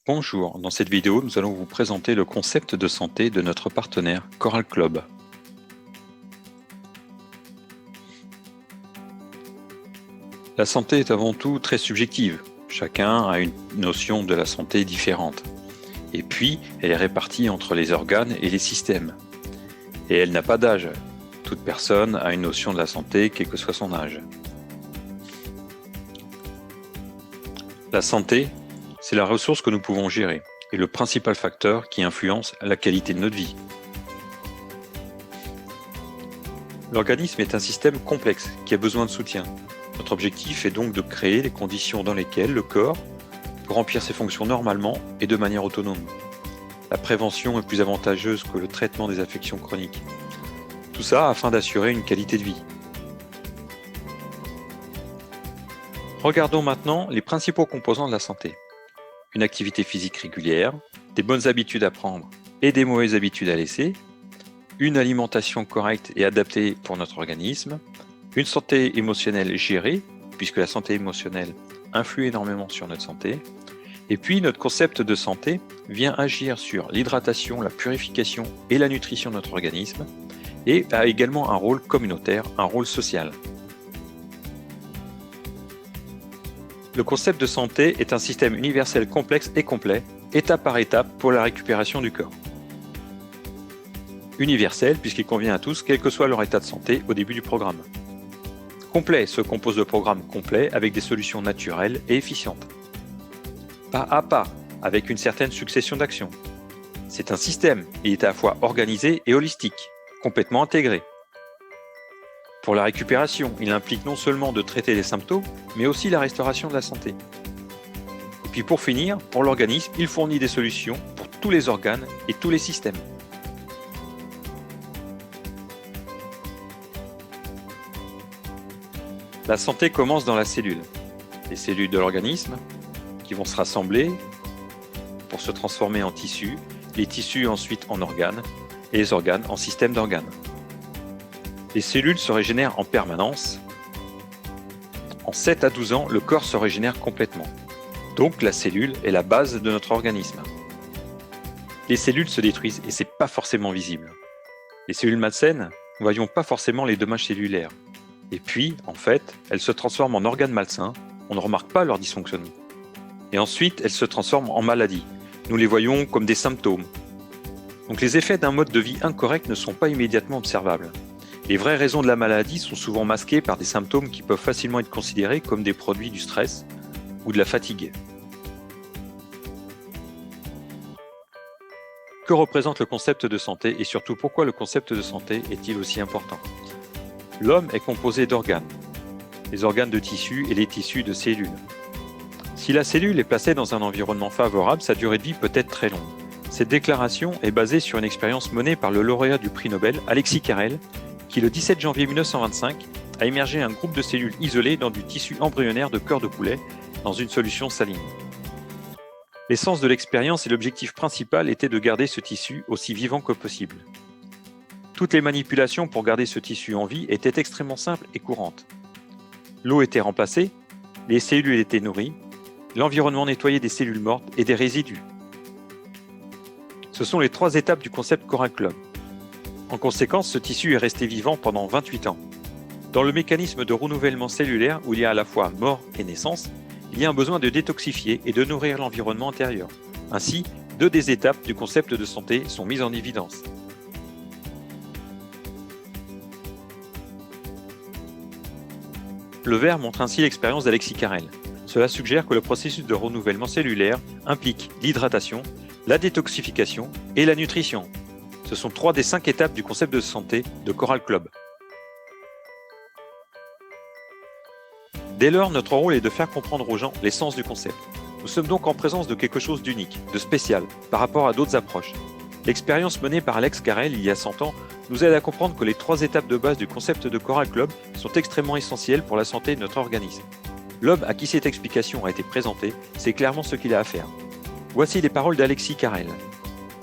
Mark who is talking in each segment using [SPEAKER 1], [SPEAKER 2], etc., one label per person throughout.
[SPEAKER 1] Bonjour, dans cette vidéo, nous allons vous présenter le concept de santé de notre partenaire Coral Club. La santé est avant tout très subjective. Chacun a une notion de la santé différente. Et puis, elle est répartie entre les organes et les systèmes. Et elle n'a pas d'âge. Toute personne a une notion de la santé, quel que soit son âge. La santé, c'est la ressource que nous pouvons gérer et le principal facteur qui influence la qualité de notre vie. L'organisme est un système complexe qui a besoin de soutien. Notre objectif est donc de créer les conditions dans lesquelles le corps peut remplir ses fonctions normalement et de manière autonome. La prévention est plus avantageuse que le traitement des affections chroniques. Tout ça afin d'assurer une qualité de vie. Regardons maintenant les principaux composants de la santé. Une activité physique régulière, des bonnes habitudes à prendre et des mauvaises habitudes à laisser, une alimentation correcte et adaptée pour notre organisme, une santé émotionnelle gérée, puisque la santé émotionnelle influe énormément sur notre santé, et puis notre concept de santé vient agir sur l'hydratation, la purification et la nutrition de notre organisme, et a également un rôle communautaire, un rôle social. Le concept de santé est un système universel complexe et complet, étape par étape, pour la récupération du corps. Universel puisqu'il convient à tous, quel que soit leur état de santé au début du programme. Complet se compose de programmes complets avec des solutions naturelles et efficientes. Pas à pas, avec une certaine succession d'actions. C'est un système, il est à la fois organisé et holistique, complètement intégré. Pour la récupération, il implique non seulement de traiter les symptômes, mais aussi la restauration de la santé. Et puis pour finir, pour l'organisme, il fournit des solutions pour tous les organes et tous les systèmes. La santé commence dans la cellule. Les cellules de l'organisme qui vont se rassembler pour se transformer en tissus, les tissus ensuite en organes et les organes en systèmes d'organes. Les cellules se régénèrent en permanence. En 7 à 12 ans, le corps se régénère complètement. Donc la cellule est la base de notre organisme. Les cellules se détruisent et c'est pas forcément visible. Les cellules malsaines, nous ne voyons pas forcément les dommages cellulaires. Et puis, en fait, elles se transforment en organes malsains, on ne remarque pas leur dysfonctionnement. Et ensuite, elles se transforment en maladies. Nous les voyons comme des symptômes. Donc les effets d'un mode de vie incorrect ne sont pas immédiatement observables. Les vraies raisons de la maladie sont souvent masquées par des symptômes qui peuvent facilement être considérés comme des produits du stress ou de la fatigue. Que représente le concept de santé et surtout pourquoi le concept de santé est-il aussi important ? L'homme est composé d'organes, les organes de tissus et les tissus de cellules. Si la cellule est placée dans un environnement favorable, sa durée de vie peut être très longue. Cette déclaration est basée sur une expérience menée par le lauréat du prix Nobel, Alexis Carrel, qui le 17 janvier 1925 a émergé un groupe de cellules isolées dans du tissu embryonnaire de cœur de poulet dans une solution saline. L'essence de l'expérience et l'objectif principal était de garder ce tissu aussi vivant que possible. Toutes les manipulations pour garder ce tissu en vie étaient extrêmement simples et courantes. L'eau était remplacée, les cellules étaient nourries, l'environnement nettoyé des cellules mortes et des résidus. Ce sont les 3 étapes du concept Coral Club. En conséquence, ce tissu est resté vivant pendant 28 ans. Dans le mécanisme de renouvellement cellulaire où il y a à la fois mort et naissance, il y a un besoin de détoxifier et de nourrir l'environnement intérieur. Ainsi, 2 des étapes du concept de santé sont mises en évidence. Le vert montre ainsi l'expérience d'Alexis Carrel. Cela suggère que le processus de renouvellement cellulaire implique l'hydratation, la détoxification et la nutrition. Ce sont 3 des 5 étapes du concept de santé de Coral Club. Dès lors, notre rôle est de faire comprendre aux gens l'essence du concept. Nous sommes donc en présence de quelque chose d'unique, de spécial, par rapport à d'autres approches. L'expérience menée par Alex Carrel il y a 100 ans nous aide à comprendre que les 3 étapes de base du concept de Coral Club sont extrêmement essentielles pour la santé de notre organisme. L'homme à qui cette explication a été présentée sait clairement ce qu'il a à faire. Voici les paroles d'Alexis Carrel.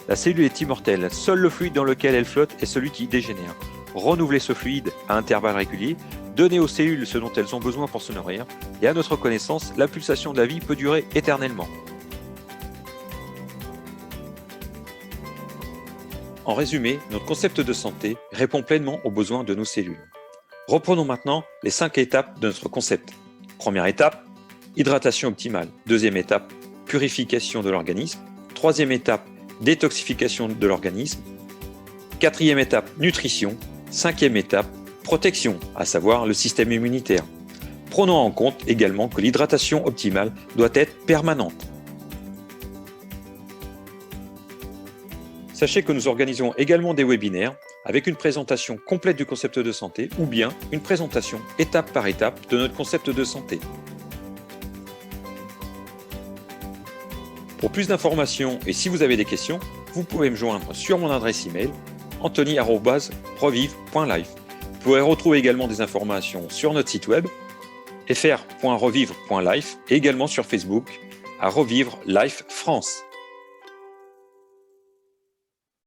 [SPEAKER 1] La cellule est immortelle, seul le fluide dans lequel elle flotte est celui qui dégénère. Renouvelez ce fluide à intervalles réguliers, donnez aux cellules ce dont elles ont besoin pour se nourrir, et à notre connaissance, la pulsation de la vie peut durer éternellement. En résumé, notre concept de santé répond pleinement aux besoins de nos cellules. Reprenons maintenant les 5 étapes de notre concept. Première étape, hydratation optimale. Deuxième étape, purification de l'organisme. Troisième étape, détoxification de l'organisme. Quatrième étape, nutrition. Cinquième étape, protection, à savoir le système immunitaire. Prenons en compte également que l'hydratation optimale doit être permanente. Sachez que nous organisons également des webinaires avec une présentation complète du concept de santé ou bien une présentation étape par étape de notre concept de santé. Pour plus d'informations et si vous avez des questions, vous pouvez me joindre sur mon adresse email anthony@revive.life. Vous pourrez retrouver également des informations sur notre site web fr.revivre.life et également sur Facebook à Revivre Life France.